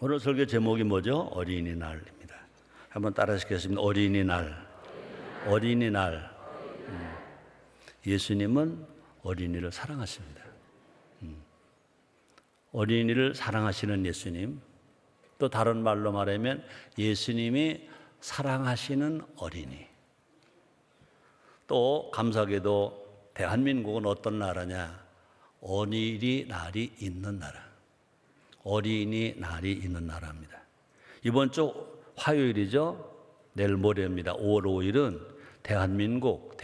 오늘 설교 제목이 뭐죠? 어린이날입니다. 한번 따라 하시겠습니다. 어린이날. 어린이날. 예수님은 어린이를 사랑하십니다. 어린이를 사랑하시는 예수님, 또 다른 말로 말하면 예수님이 사랑하시는 어린이. 또 감사하게도 대한민국은 어떤 나라냐? 어린이날이 있는 나라. 어린이날이 있는 나라입니다. 이번 주 화요일이죠. 내일 모레입니다. 5월 5일은 대한민국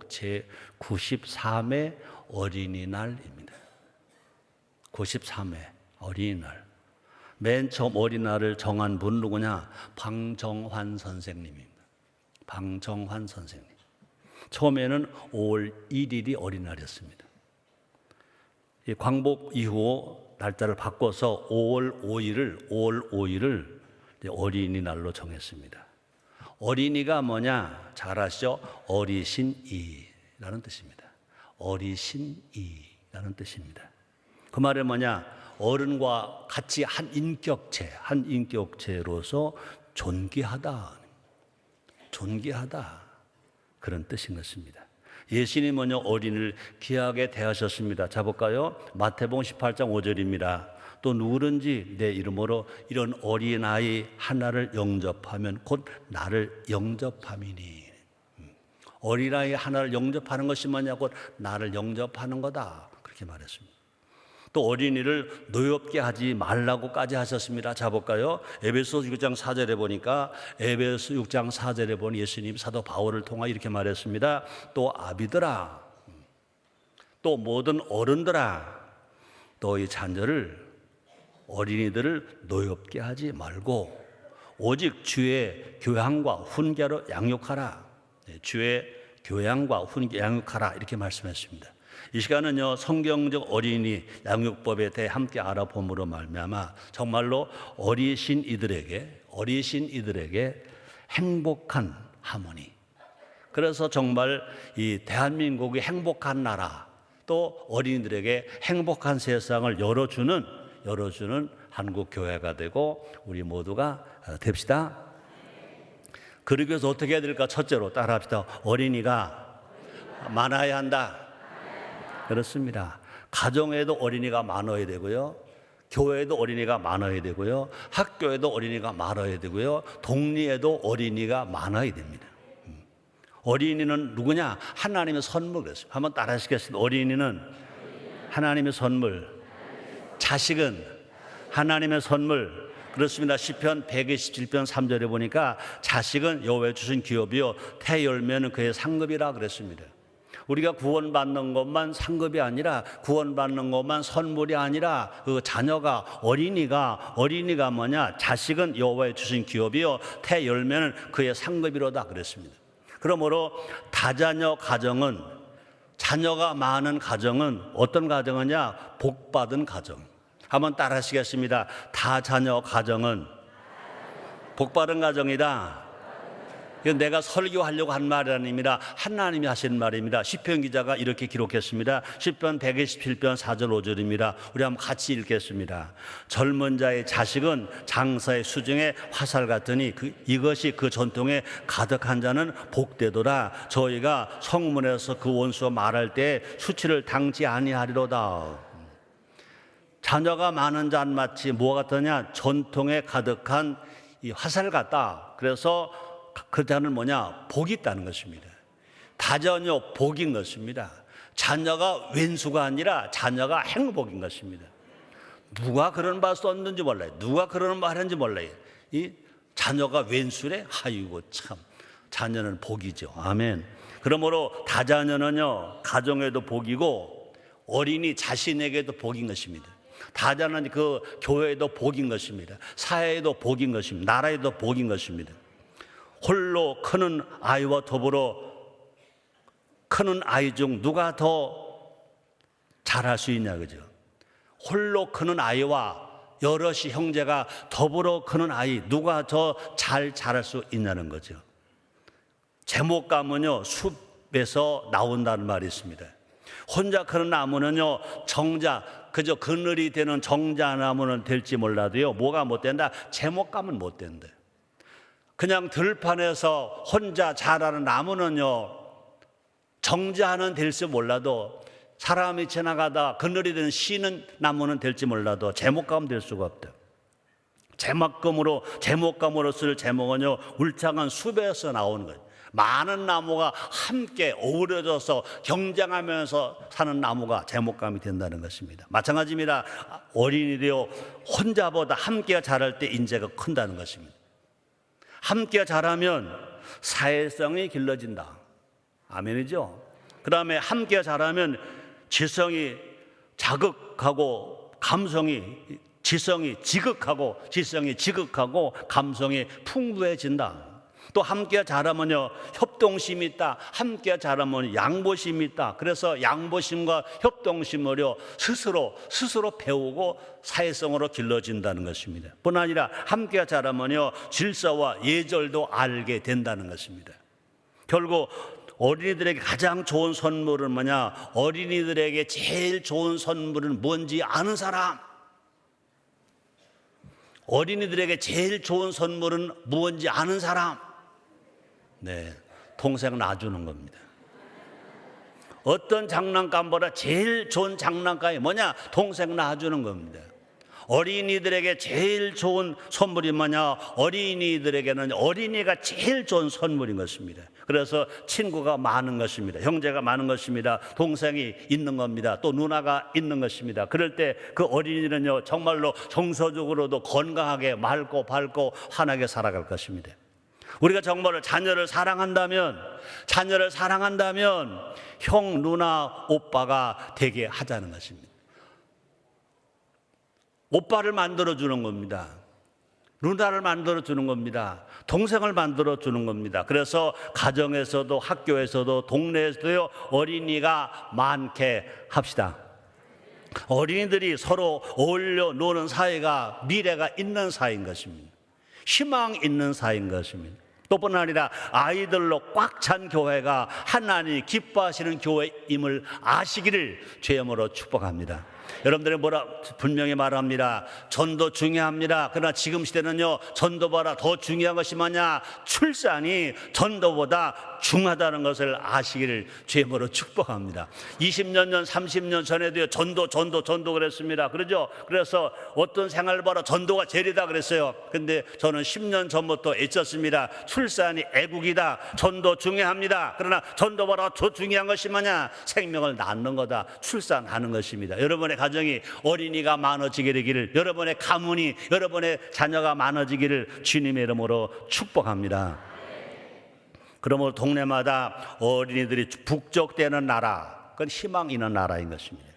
제93회 어린이날입니다. 93회 어린이날. 맨 처음 어린이날을 정한 분 누구냐? 방정환 선생님입니다. 방정환 선생님. 처음에는 5월 1일이 어린이날이었습니다. 이 광복 이후 날짜를 바꿔서 5월 5일을 어린이날로 정했습니다. 어린이가 뭐냐? 잘 아시죠? 어리신이라는 뜻입니다. 어리신이라는 뜻입니다. 그 말은 뭐냐? 어른과 같이 한 인격체로서 존귀하다 그런 뜻인 것입니다. 예수님이 뭐냐? 어린이를 귀하게 대하셨습니다. 자 볼까요? 마태복음 18장 5절입니다. 또 누구든지 내 이름으로 이런 어린아이 하나를 영접하면 곧 나를 영접함이니. 어린아이 하나를 영접하는 것이 뭐냐? 곧 나를 영접하는 거다. 그렇게 말했습니다. 또 어린이를 노엽게 하지 말라고까지 하셨습니다. 자 볼까요? 에베소 6장 4절에 보니까 에베소 6장 4절에 보니 예수님 사도 바울을 통하 이렇게 말했습니다. 또 아비들아, 또 모든 어른들아, 너희 자녀를 어린이들을 노엽게 하지 말고 오직 주의 교양과 훈계로 양육하라. 주의 교양과 훈계 양육하라 이렇게 말씀했습니다. 이 시간은요, 성경적 어린이 양육법에 대해 함께 알아봄으로 말미암아 정말로 어리신 이들에게 행복한 하모니. 그래서 정말 이 대한민국이 행복한 나라, 또 어린이들에게 행복한 세상을 열어주는 한국 교회가 되고 우리 모두가 됩시다. 그러기 위해서 어떻게 해야 될까? 첫째로 따라합시다. 어린이가 많아야 한다. 그렇습니다. 가정에도 어린이가 많아야 되고요. 교회에도 어린이가 많아야 되고요. 학교에도 어린이가 많아야 되고요. 동리에도 어린이가 많아야 됩니다. 어린이는 누구냐? 하나님의 선물. 그랬어요. 한번 따라 하시겠습니다. 어린이는 하나님의 선물. 자식은 하나님의 선물. 그렇습니다. 시편 127편 3절에 보니까 자식은 여호와의 주신 기업이요 태 열매는 그의 상급이라 그랬습니다. 우리가 구원받는 것만 상급이 아니라 구원받는 것만 선물이 아니라 그 자녀가 어린이가 뭐냐? 자식은 여호와의 주신 기업이요 태 열매는 그의 상급이로다 그랬습니다. 그러므로 다자녀 가정은, 자녀가 많은 가정은 어떤 가정이냐? 복받은 가정. 한번 따라 하시겠습니다. 다자녀 가정은 복받은 가정이다. 이건 내가 설교하려고 한 말이 아닙니다. 하나님이 하신 말입니다. 시편 기자가 이렇게 기록했습니다. 시편 127편 4절 5절입니다. 우리 한번 같이 읽겠습니다. 젊은 자의 자식은 장사의 수중에 화살 같으니 이것이 그 전통에 가득한 자는 복되도다. 저희가 성문에서 그 원수와 말할 때 수치를 당치 아니하리로다. 자녀가 많은 자는 마치 뭐가 같으냐? 전통에 가득한 이 화살 같다. 그래서 그 자는 뭐냐? 복이 있다는 것입니다. 다자녀 복인 것입니다. 자녀가 왼수가 아니라 자녀가 행복인 것입니다. 누가 그런 말 썼는지 몰라요. 누가 그런 말 했는지 몰라요. 이 자녀가 왼수래? 아이고 참, 자녀는 복이죠. 아멘. 그러므로 다자녀는요, 가정에도 복이고 어린이 자신에게도 복인 것입니다. 다자는 그 교회에도 복인 것입니다. 사회에도 복인 것입니다. 나라에도 복인 것입니다. 홀로 크는 아이와 더불어 크는 아이 중 누가 더 잘할 수 있냐, 그죠? 홀로 크는 아이와 여럿이 형제가 더불어 크는 아이 누가 더 잘 자랄 수 있냐는 거죠. 제목 가면요 숲에서 나온다는 말이 있습니다. 혼자 크는 나무는요 정작 그저 그늘이 되는 정자나무는 될지 몰라도요, 뭐가 못 된다? 제목감은 못 된다. 그냥 들판에서 혼자 자라는 나무는요, 정자는 될지 몰라도, 사람이 지나가다 그늘이 되는 쉬는 나무는 될지 몰라도 제목감 될 수가 없다. 제목감으로 쓸 제목은요, 울창한 숲에서 나오는 거예요. 많은 나무가 함께 어우러져서 경쟁하면서 사는 나무가 제목감이 된다는 것입니다. 마찬가지입니다. 어린이도요, 혼자보다 함께 자랄 때 인재가 큰다는 것입니다. 함께 자라면 사회성이 길러진다. 아멘이죠. 그 다음에 함께 자라면 지성이 자극하고 지성이 지극하고 감성이 풍부해진다. 또 함께 자라면요, 협동심이 있다. 함께 자라면 양보심이 있다. 그래서 양보심과 협동심을요, 스스로 배우고 사회성으로 길러진다는 것입니다. 뿐 아니라 함께 자라면요, 질서와 예절도 알게 된다는 것입니다. 결국 어린이들에게 가장 좋은 선물은 뭐냐? 어린이들에게 제일 좋은 선물은 뭔지 아는 사람. 어린이들에게 제일 좋은 선물은 무엇인지 아는 사람. 네, 동생 놔주는 겁니다. 어떤 장난감보다 제일 좋은 장난감이 뭐냐? 동생 놔주는 겁니다. 어린이들에게 제일 좋은 선물이 뭐냐? 어린이들에게는 어린이가 제일 좋은 선물인 것입니다. 그래서 친구가 많은 것입니다. 형제가 많은 것입니다. 동생이 있는 겁니다. 또 누나가 있는 것입니다. 그럴 때 그 어린이는요, 정말로 정서적으로도 건강하게 맑고 밝고 환하게 살아갈 것입니다. 우리가 정말로 자녀를 사랑한다면 형, 누나, 오빠가 되게 하자는 것입니다. 오빠를 만들어주는 겁니다. 누나를 만들어주는 겁니다. 동생을 만들어주는 겁니다. 그래서 가정에서도 학교에서도 동네에서도요, 어린이가 많게 합시다. 어린이들이 서로 어울려 노는 사이가 미래가 있는 사이인 것입니다. 희망 있는 사이인 것입니다. 또뿐 아니라 아이들로 꽉 찬 교회가 하나님이 기뻐하시는 교회임을 아시기를 주님으로 축복합니다. 여러분들이 분명히 말합니다. 전도 중요합니다. 그러나 지금 시대는요, 전도보다 더 중요한 것이 뭐냐? 출산이 전도보다 중하다는 것을 아시기를 주님으로 축복합니다. 20년 전, 30년 전에도요, 전도 그랬습니다. 그러죠? 그래서 어떤 생활보다 전도가 제일이다 그랬어요. 근데 저는 10년 전부터 애썼습니다. 출산이 애국이다. 전도 중요합니다. 그러나 전도보다 더 중요한 것이 뭐냐? 생명을 낳는 거다. 출산하는 것입니다. 여러분의 가정이 어린이가 많아지게 되기를, 여러분의 가문이, 여러분의 자녀가 많아지기를 주님의 이름으로 축복합니다. 그러므로 동네마다 어린이들이 북적대는 나라, 그건 희망 있는 나라인 것입니다.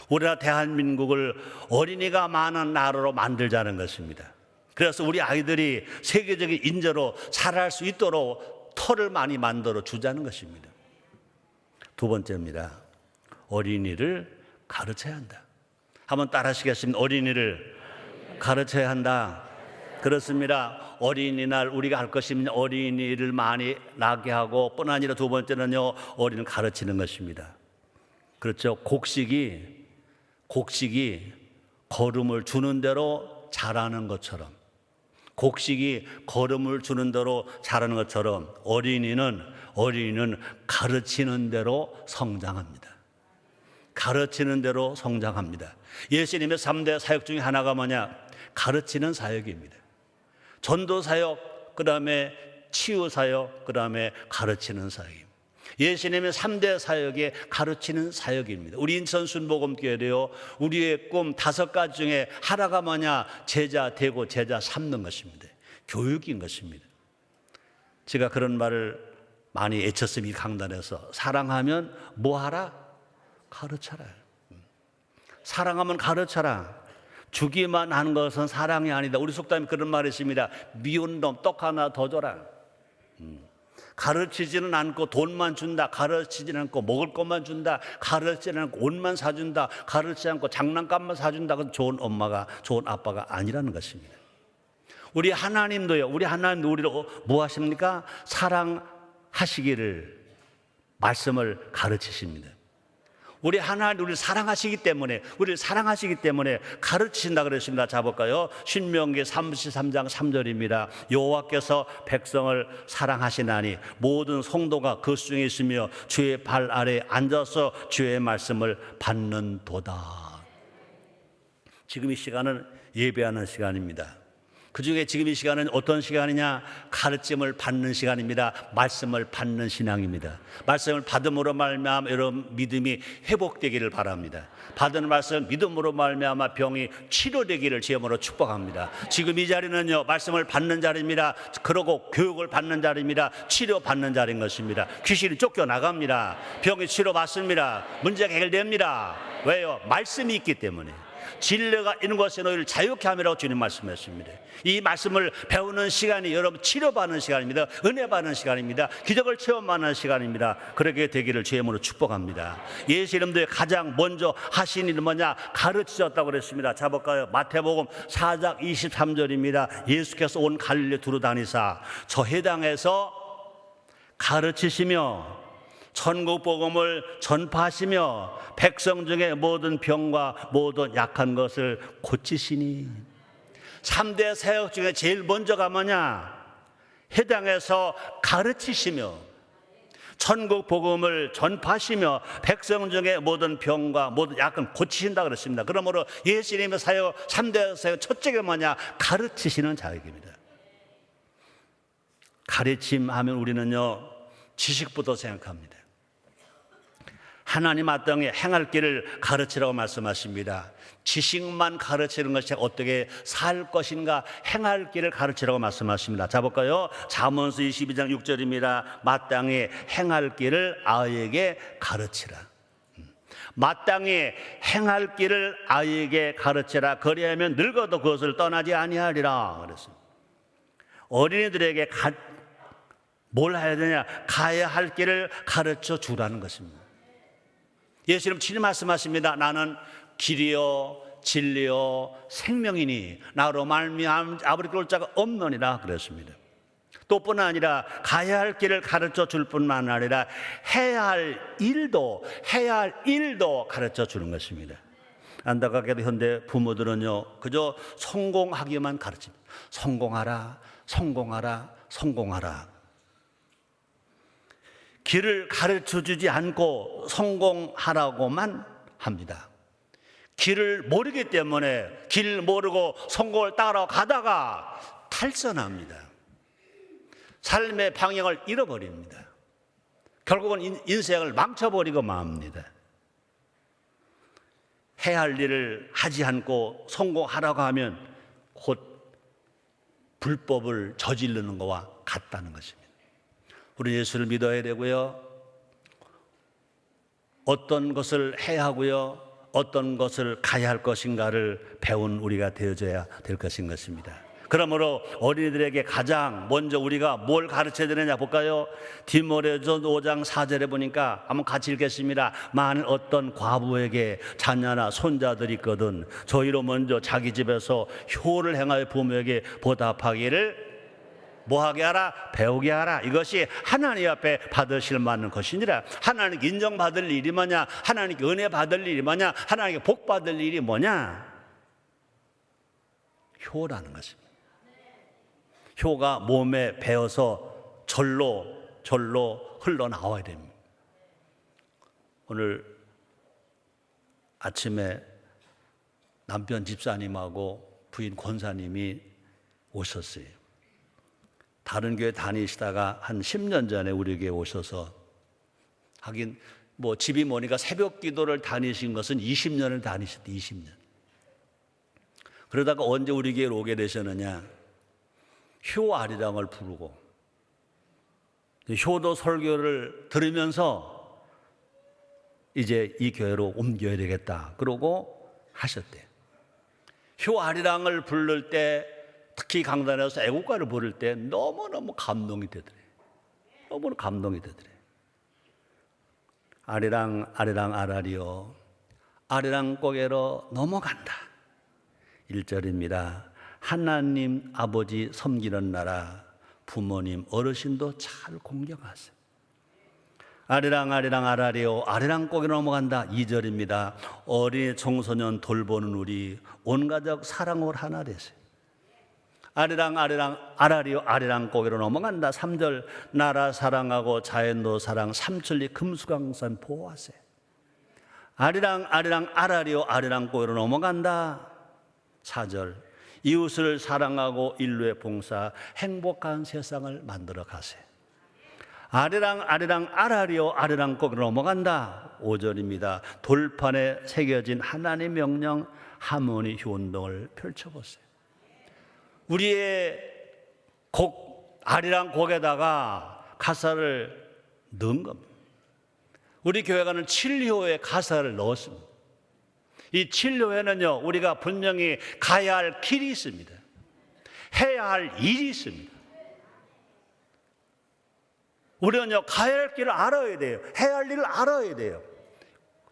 우리나라 대한민국을 어린이가 많은 나라로 만들자는 것입니다. 그래서 우리 아이들이 세계적인 인재로 살아갈 수 있도록 터를 많이 만들어 주자는 것입니다. 두 번째입니다. 어린이를 가르쳐야 한다. 한번 따라 하시겠습니다. 어린이를 가르쳐야 한다. 그렇습니다. 어린이날 우리가 할 것입니다. 어린이를 많이 낳게 하고, 뿐 아니라 두 번째는요, 어린이를 가르치는 것입니다. 그렇죠. 곡식이 걸음을 주는 대로 자라는 것처럼, 곡식이 걸음을 주는 대로 자라는 것처럼 어린이는 가르치는 대로 성장합니다. 가르치는 대로 성장합니다. 예수님의 3대 사역 중에 하나가 뭐냐? 가르치는 사역입니다. 전도 사역, 그 다음에 치유 사역, 그 다음에 가르치는 사역입니다. 예수님의 3대 사역이 가르치는 사역입니다. 우리 인천 순복음교회도요, 우리의 꿈 5가지 중에 하나가 뭐냐? 제자 되고 제자 삼는 것입니다. 교육인 것입니다. 제가 그런 말을 많이 외쳤습니다. 이 강단에서. 사랑하면 뭐하라? 가르쳐라. 사랑하면 가르쳐라. 주기만 하는 것은 사랑이 아니다. 우리 속담에 그런 말이 있습니다. 미운 놈 떡 하나 더 줘라. 가르치지는 않고 돈만 준다. 가르치지는 않고 먹을 것만 준다. 가르치지는 않고 옷만 사준다. 가르치지 않고 장난감만 사준다. 그건 좋은 엄마가, 좋은 아빠가 아니라는 것입니다. 우리 하나님도요, 우리를 뭐 하십니까? 사랑하시기를 말씀을 가르치십니다. 우리 하나님 우리를 사랑하시기 때문에 가르치신다 그랬습니다. 자 볼까요? 신명기 33장 3절입니다. 여호와께서 백성을 사랑하시나니 모든 성도가 그 수중에 있으며 주의 발 아래 앉아서 주의 말씀을 받는도다. 지금 이 시간은 예배하는 시간입니다. 그중에 지금 이 시간은 어떤 시간이냐? 가르침을 받는 시간입니다. 말씀을 받는 신앙입니다. 말씀을 받음으로 말미암아 여러분 믿음이 회복되기를 바랍니다. 받은 말씀 믿음으로 말미암아 병이 치료되기를 주님으로 축복합니다. 지금 이 자리는요, 말씀을 받는 자리입니다. 그러고 교육을 받는 자리입니다. 치료받는 자리인 것입니다. 귀신이 쫓겨나갑니다. 병이 치료받습니다. 문제가 해결됩니다. 왜요? 말씀이 있기 때문에. 진리가 있는 것에 너희를 자유케 함이라고 주님 말씀하셨습니다. 이 말씀을 배우는 시간이 여러분 치료받는 시간입니다. 은혜 받는 시간입니다. 기적을 체험하는 시간입니다. 그렇게 되기를 주의 이름으로 축복합니다. 예수 이름도 가장 먼저 하신 일은 뭐냐? 가르치셨다고 그랬습니다. 자 볼까요? 마태복음 4장 23절입니다. 예수께서 온 갈릴리 두루 다니사 저 해당에서 가르치시며 천국 복음을 전파하시며 백성 중에 모든 병과 모든 약한 것을 고치시니. 3대 사역 중에 제일 먼저가 뭐냐? 해당에서 가르치시며 천국 복음을 전파하시며 백성 중에 모든 병과 모든 약한 고치신다 그랬습니다. 그러므로 예수님의 사역 3대 사역 첫째가 뭐냐? 가르치시는 자격입니다. 가르침 하면 우리는요 지식부터 생각합니다. 하나님 마땅히 행할 길을 가르치라고 말씀하십니다. 지식만 가르치는 것이 어떻게 살 것인가 행할 길을 가르치라고 말씀하십니다. 자 볼까요? 잠언서 22장 6절입니다. 마땅히 행할 길을 아이에게 가르치라. 마땅히 행할 길을 아이에게 가르치라. 그리하면 늙어도 그것을 떠나지 아니하리라 그랬습니다. 어린이들에게 뭘 해야 되냐? 가야 할 길을 가르쳐 주라는 것입니다. 예수님 친히 말씀하십니다. 나는 길이요 진리요 생명이니 나로 말미암아 아버지께 올 자가 없느니라 그랬습니다. 또 뿐 아니라 가야 할 길을 가르쳐 줄 뿐만 아니라 해야 할 일도 가르쳐 주는 것입니다. 안타깝게도 현대 부모들은요 그저 성공하기만 가르칩니다. 성공하라. 길을 가르쳐 주지 않고 성공하라고만 합니다. 길을 모르기 때문에 길 모르고 성공을 따라가다가 탈선합니다. 삶의 방향을 잃어버립니다. 결국은 인생을 망쳐버리고 맙니다. 해야 할 일을 하지 않고 성공하라고 하면 곧 불법을 저지르는 것과 같다는 것입니다. 우리 예수를 믿어야 되고요. 어떤 것을 해야 하고요. 어떤 것을 가야 할 것인가를 배운 우리가 되어져야 될 것인 것입니다. 그러므로 어린이들에게 가장 먼저 우리가 뭘 가르쳐야 되느냐 볼까요? 디모데전서 5장 4절에 보니까 한번 같이 읽겠습니다. 만일 어떤 과부에게 자녀나 손자들이 있거든 저희로 먼저 자기 집에서 효를 행하여 부모에게 보답하기를 뭐하게 하라? 배우게 하라. 이것이 하나님 앞에 받으실 만한 것이니라. 하나님께 인정받을 일이 뭐냐? 하나님께 은혜 받을 일이 뭐냐? 하나님께 복 받을 일이 뭐냐? 효라는 것입니다. 효가 몸에 배어서 절로 흘러나와야 됩니다. 오늘 아침에 남편 집사님하고 부인 권사님이 오셨어요. 다른 교회 다니시다가 한 10년 전에 우리 교회에 오셔서 하긴 뭐 집이 머니까 새벽 기도를 다니신 것은 20년을 다니셨대. 20년. 그러다가 언제 우리 교회에 오게 되셨느냐? 효 아리랑을 부르고 효도 설교를 들으면서 이제 이 교회로 옮겨야 되겠다 그러고 하셨대. 효 아리랑을 부를 때 특히 강단에서 애국가를 부를 때 너무너무 감동이 되더래. 너무 감동이 되더래. 아리랑 아라리요 아리랑 고개로 넘어간다. 1절입니다. 하나님 아버지 섬기는 나라 부모님 어르신도 잘 공경하세요. 아리랑 아리랑 아라리요 아리랑 고개 넘어간다. 2절입니다. 어린이 청소년 돌보는 우리 온 가족 사랑으로 하나 되세요. 아리랑 아리랑 아라리요 아리랑 고개로 넘어간다. 3절 나라 사랑하고 자연도 사랑 삼천리 금수강산 보호하세요. 아리랑 아리랑 아라리요 아리랑 고개로 넘어간다. 4절 이웃을 사랑하고 인류의 봉사 행복한 세상을 만들어 가세요. 아리랑 아리랑 아라리요 아리랑 고개로 넘어간다. 5절입니다. 돌판에 새겨진 하나님의 명령 하모니 효운동을 펼쳐보세요. 우리의 곡 아리랑 곡에다가 가사를 넣은 겁니다. 우리 교회가는 7효의 가사를 넣었습니다. 이 7효에는요 우리가 분명히 가야 할 길이 있습니다. 해야 할 일이 있습니다. 우리는요 가야 할 길을 알아야 돼요. 해야 할 일을 알아야 돼요.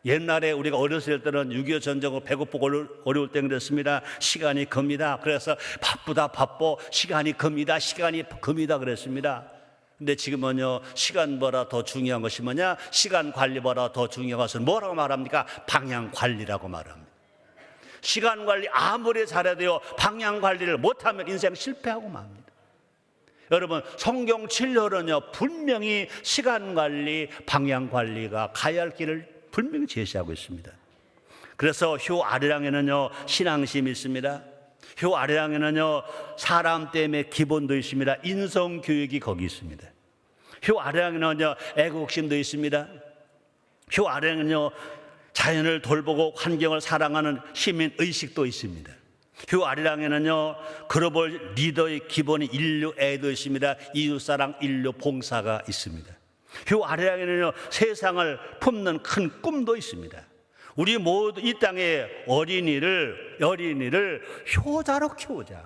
옛날에 우리가 어렸을 때는 6.25 전쟁으로 배고프고 어려울 때 그랬습니다. 시간이 겁니다. 그래서 바쁘다 바빠 시간이 겁니다. 시간이 겁니다 그랬습니다. 근데 지금은요 시간보다 더 중요한 것이 뭐냐? 시간 관리보다 더 중요한 것은 뭐라고 말합니까? 방향 관리라고 말합니다. 시간 관리 아무리 잘해도요 방향 관리를 못하면 인생 실패하고 맙니다. 여러분 성경 7효는요 분명히 시간 관리, 방향 관리가 가야 할 길을 분명히 제시하고 있습니다. 그래서 효 아리랑에는요 신앙심이 있습니다. 효 아리랑에는요 사람 때문에 기본도 있습니다. 인성 교육이 거기 있습니다. 효 아리랑에는요 애국심도 있습니다. 효 아리랑에는요 자연을 돌보고 환경을 사랑하는 시민 의식도 있습니다. 효 아리랑에는요 글로벌 리더의 기본이 인류 애도 있습니다. 이웃사랑, 인류 봉사가 있습니다. 효 아리랑에는요 세상을 품는 큰 꿈도 있습니다. 우리 모두 이 땅에 어린이를 효자로 키우자.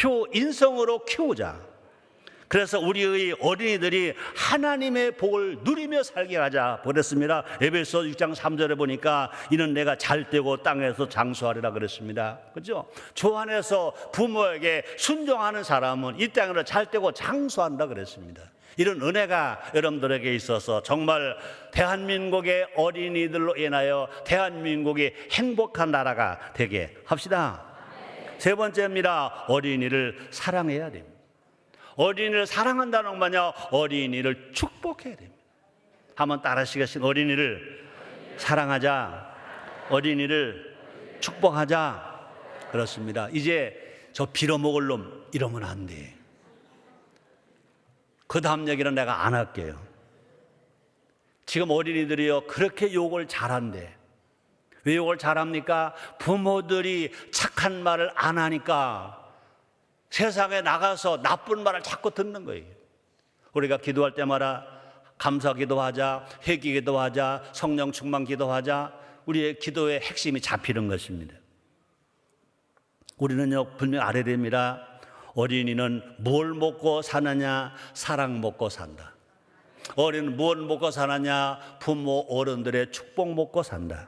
효 인성으로 키우자. 그래서 우리의 어린이들이 하나님의 복을 누리며 살게 하자 그랬습니다. 에베소 6장 3절에 보니까 이는 내가 잘되고 땅에서 장수하리라 그랬습니다. 그렇죠? 주 안에서 부모에게 순종하는 사람은 이 땅으로 잘되고 장수한다 그랬습니다. 이런 은혜가 여러분들에게 있어서 정말 대한민국의 어린이들로 인하여 대한민국이 행복한 나라가 되게 합시다. 세 번째입니다. 어린이를 사랑해야 됩니다. 어린이를 사랑한다는 건 뭐냐? 어린이를 축복해야 됩니다. 한번 따라하시겠습니까? 어린이를 사랑하자. 어린이를 축복하자. 그렇습니다. 이제 저 빌어먹을 놈 이러면 안 돼. 그 다음 얘기는 내가 안 할게요. 지금 어린이들이요 그렇게 욕을 잘한대. 왜 욕을 잘합니까? 부모들이 착한 말을 안 하니까 세상에 나가서 나쁜 말을 자꾸 듣는 거예요. 우리가 기도할 때마다 감사 기도하자, 회개 기도하자, 성령 충만 기도하자. 우리의 기도의 핵심이 잡히는 것입니다. 우리는요 분명히 알아야 됩니다. 어린이는 뭘 먹고 사느냐? 사랑 먹고 산다. 어린이는 뭘 먹고 사느냐? 부모 어른들의 축복 먹고 산다.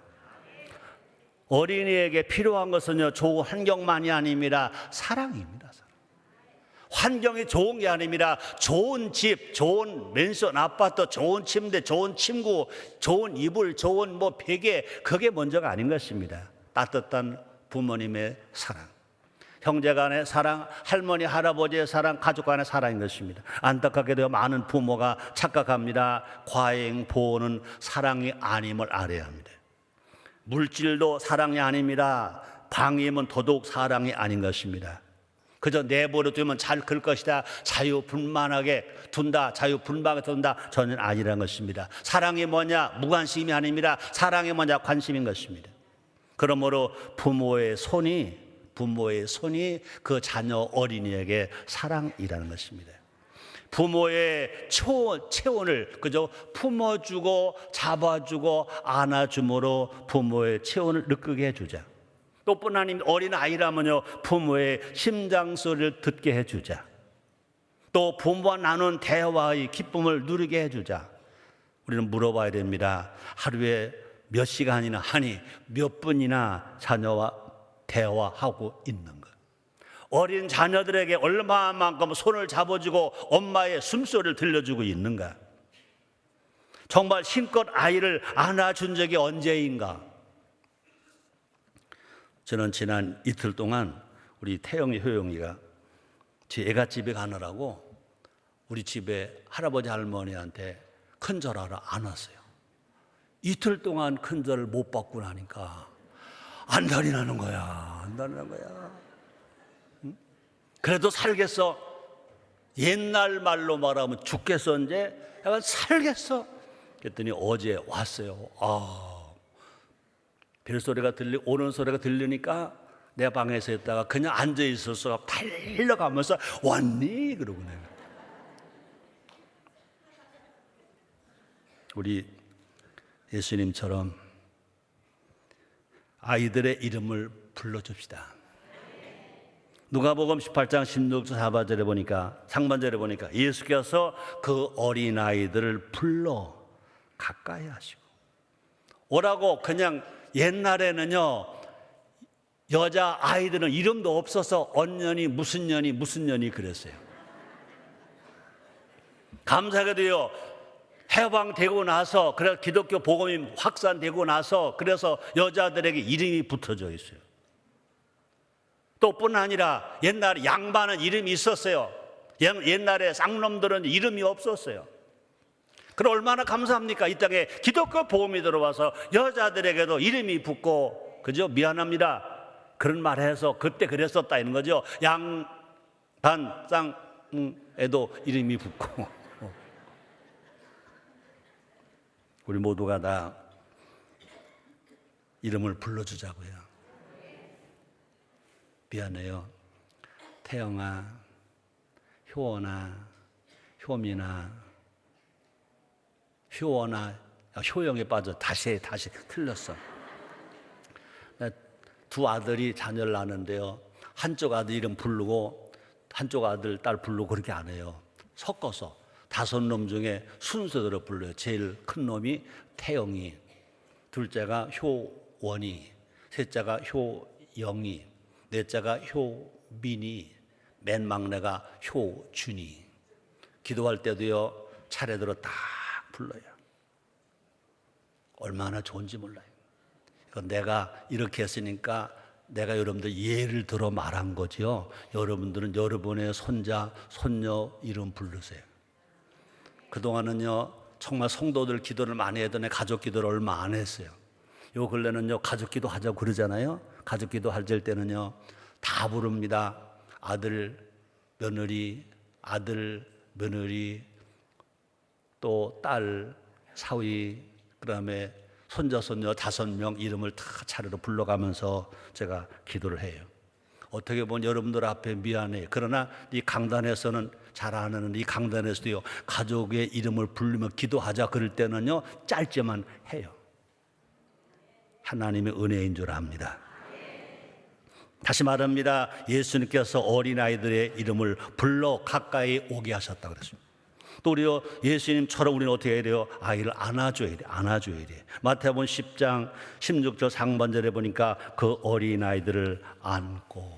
어린이에게 필요한 것은요 좋은 환경만이 아닙니다. 사랑입니다. 사랑. 환경이 좋은 게 아닙니다. 좋은 집, 좋은 맨션 아파트, 좋은 침대, 좋은 침구, 좋은 이불, 좋은 베개, 그게 먼저가 아닌 것입니다. 따뜻한 부모님의 사랑, 형제 간의 사랑, 할머니 할아버지의 사랑, 가족 간의 사랑인 것입니다. 안타깝게도 많은 부모가 착각합니다. 과잉 보호는 사랑이 아님을 알아야 합니다. 물질도 사랑이 아닙니다. 방임은 더더욱 사랑이 아닌 것입니다. 그저 내버려 두면 잘 클 것이다, 자유분방하게 둔다, 자유분방하게 둔다, 전혀 아니라는 것입니다. 사랑이 뭐냐? 무관심이 아닙니다. 사랑이 뭐냐? 관심인 것입니다. 그러므로 부모의 손이 그 자녀 어린이에게 사랑이라는 것입니다. 부모의 체온을 그저 품어주고 잡아주고 안아줌으로 부모의 체온을 느끼게 해주자. 또 뿐 아니라 어린 아이라면요 부모의 심장 소리를 듣게 해주자. 또 부모와 나눈 대화의 기쁨을 누리게 해주자. 우리는 물어봐야 됩니다. 하루에 몇 시간이나 하니 몇 분이나 자녀와 대화하고 있는 것. 어린 자녀들에게 얼마만큼 손을 잡아주고 엄마의 숨소리를 들려주고 있는가. 정말 힘껏 아이를 안아준 적이 언제인가? 저는 지난 이틀 동안 우리 태영이, 효영이가 제 애갓집에 가느라고 우리 집에 할아버지 할머니한테 큰절하러 안 왔어요. 이틀 동안 큰절을 못 받고 나니까 안달이 나는 거야. 안달이 나는 거야. 응? 그래도 살겠어. 옛날 말로 말하면 죽겠어. 이제 약간 살겠어. 그랬더니 어제 왔어요. 벨소리가 오는 소리가 들리니까 내 방에서 있다가 그냥 앉아 있어서 달려가면서 왔니? 그러고 내가. 우리 예수님처럼 아이들의 이름을 불러줍시다. 누가복음 18장 16절 4절에 보니까, 상반절에 보니까 예수께서 그 어린아이들을 불러 가까이 하시고 오라고. 그냥 옛날에는요, 여자 아이들은 이름도 없어서 언년이 무슨 년이 그랬어요. 감사하게도요, 해방되고 나서, 그래서 기독교 복음이 확산되고 나서 그래서 여자들에게 이름이 붙어져 있어요. 또 뿐 아니라 옛날에 양반은 이름이 있었어요. 옛날에 쌍놈들은 이름이 없었어요. 그럼 얼마나 감사합니까? 이 땅에 기독교 복음이 들어와서 여자들에게도 이름이 붙고, 그죠? 미안합니다. 그런 말 해서 그때 그랬었다 이런 거죠. 양반, 쌍에도 이름이 붙고. 우리 모두가 다 이름을 불러주자고요. 미안해요. 태영아, 효원아, 효민아, 효원아, 효영에 빠져. 다시 틀렸어. 두 아들이 자녀를 낳는데요, 한쪽 아들 이름 부르고 한쪽 아들 딸 부르고 그렇게 안 해요. 섞어서 5놈 중에 순서대로 불러요. 제일 큰 놈이 태영이, 둘째가 효원이, 셋째가 효영이, 넷째가 효민이, 맨 막내가 효준이. 기도할 때도요, 차례대로 딱 불러요. 얼마나 좋은지 몰라요. 내가 이렇게 했으니까 내가 여러분들 예를 들어 말한 거지요. 여러분들은 여러분의 손자, 손녀 이름 부르세요. 그동안은요, 정말 성도들 기도를 많이 했더니 가족 기도를 얼마 안 했어요. 요 근래는요, 가족 기도 하자고 그러잖아요. 가족 기도 할 때는요, 다 부릅니다. 아들, 며느리, 또 딸, 사위, 그다음에 손자, 손녀 5명 이름을 다 차례로 불러가면서 제가 기도를 해요. 어떻게 보면 여러분들 앞에 미안해요. 그러나 이 강단에서는, 잘 아는 이 강단에서도요, 가족의 이름을 부르며 기도하자 그럴 때는요, 짧게만 해요. 하나님의 은혜인 줄 압니다. 다시 말합니다. 예수님께서 어린아이들의 이름을 불러 가까이 오게 하셨다고 그랬습니다. 또 우리요, 예수님처럼 우리는 어떻게 해야 돼요? 아이를 안아줘야 돼. 마태복음 10장 16절 상반절에 보니까 그 어린아이들을 안고.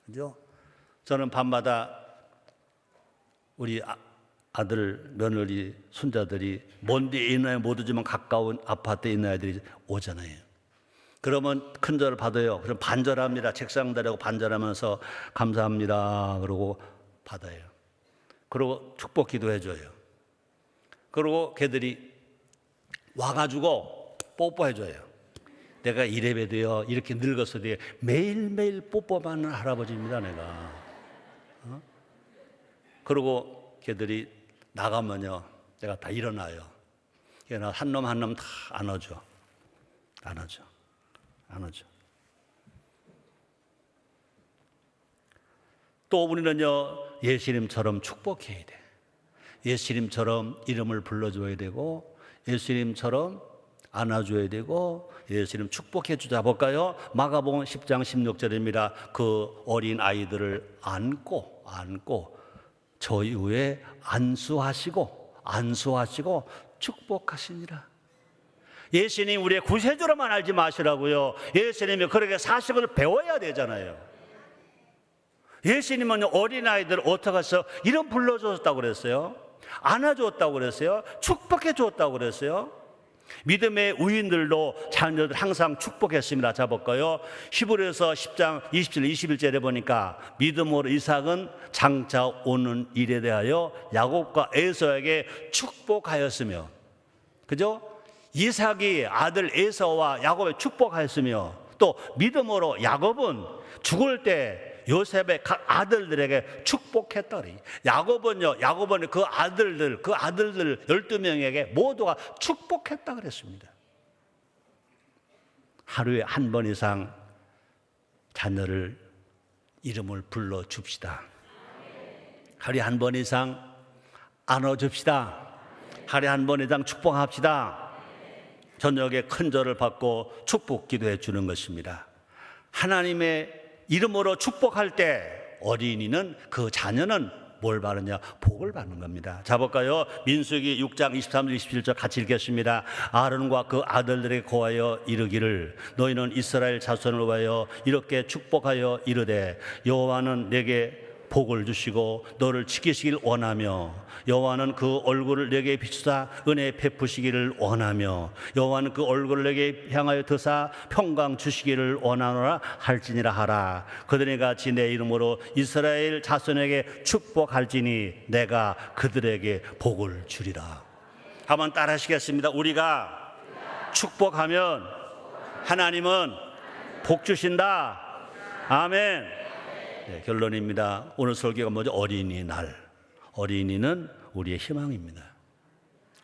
그죠? 저는 밤마다 우리 아들, 며느리, 손자들이 먼데 있는 못 오지만 가까운 아파트에 있는 아이들이 오잖아요. 그러면 큰절을 받아요. 그럼 반절합니다. 책상 대라고 반절하면서 감사합니다 그러고 받아요. 그리고 축복 기도해줘요. 그리고 걔들이 와가지고 뽀뽀해줘요. 내가 이래봬도요, 이렇게 늙었어도 매일매일 뽀뽀받는 할아버지입니다, 내가. 그리고 걔들이 나가면요, 내가 다 일어나요. 일어나 한 놈 한 놈 다 안아줘. 또 우리는요, 예수님처럼 축복해야 돼. 예수님처럼 이름을 불러줘야 되고, 예수님처럼 안아줘야 되고, 예수님 축복해 주자. 볼까요? 마가복음 10장 16절입니다. 그 어린 아이들을 안고 저희 위에 안수하시고 축복하시니라. 예수님 우리의 구세주로만 알지 마시라고요. 예수님이 그렇게 사식을 배워야 되잖아요. 예수님은 어린아이들 어떻게 해서 이름 불러줬다고 그랬어요? 안아줬다고 그랬어요. 축복해 줬다고 그랬어요. 믿음의 의인들도 자녀들 항상 축복했습니다. 자 볼까요? 히브리서 10장 27, 21절에 보니까 믿음으로 이삭은 장차 오는 일에 대하여 야곱과 에서에게 축복하였으며, 그죠? 이삭이 아들 에서와 야곱에 축복하였으며, 또 믿음으로 야곱은 죽을 때 요셉의 각 아들들에게 축복했다. 야곱은 그 아들들 12명에게 모두가 축복했다 그랬습니다. 하루에 한 번 이상 자녀를 이름을 불러 줍시다. 하루에 한 번 이상 안아 줍시다. 하루에 한 번 이상 축복합시다. 저녁에 큰절을 받고 축복 기도해 주는 것입니다. 하나님의 이름으로 축복할 때 어린이는, 그 자녀는 뭘 받느냐? 복을 받는 겁니다. 자 볼까요? 민수기 6장 23절 27절 같이 읽겠습니다. 아론과 그 아들들에게 고하여 이르기를 너희는 이스라엘 자손을 위하여 이렇게 축복하여 이르되 여호와는 내게 복을 주시고 너를 지키시길 원하며 여호와는 그 얼굴을 내게 비추사 은혜 베푸시기를 원하며 여호와는 그 얼굴을 내게 향하여 드사 평강 주시기를 원하노라 할지니라 하라. 그들이 같이 내 이름으로 이스라엘 자손에게 축복할지니 내가 그들에게 복을 주리라. 한번 따라 하시겠습니다. 우리가 축복하면 하나님은 복 주신다. 아멘. 네, 결론입니다. 오늘 설교가 뭐죠? 어린이날. 어린이는 우리의 희망입니다.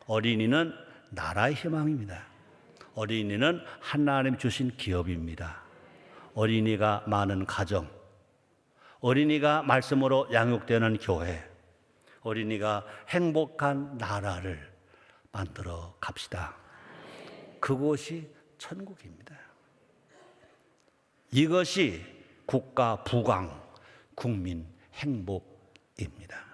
어린이는 나라의 희망입니다. 어린이는 하나님 주신 기업입니다. 어린이가 많은 가정, 어린이가 말씀으로 양육되는 교회, 어린이가 행복한 나라를 만들어 갑시다. 그곳이 천국입니다. 이것이 국가 부강, 국민 행복입니다.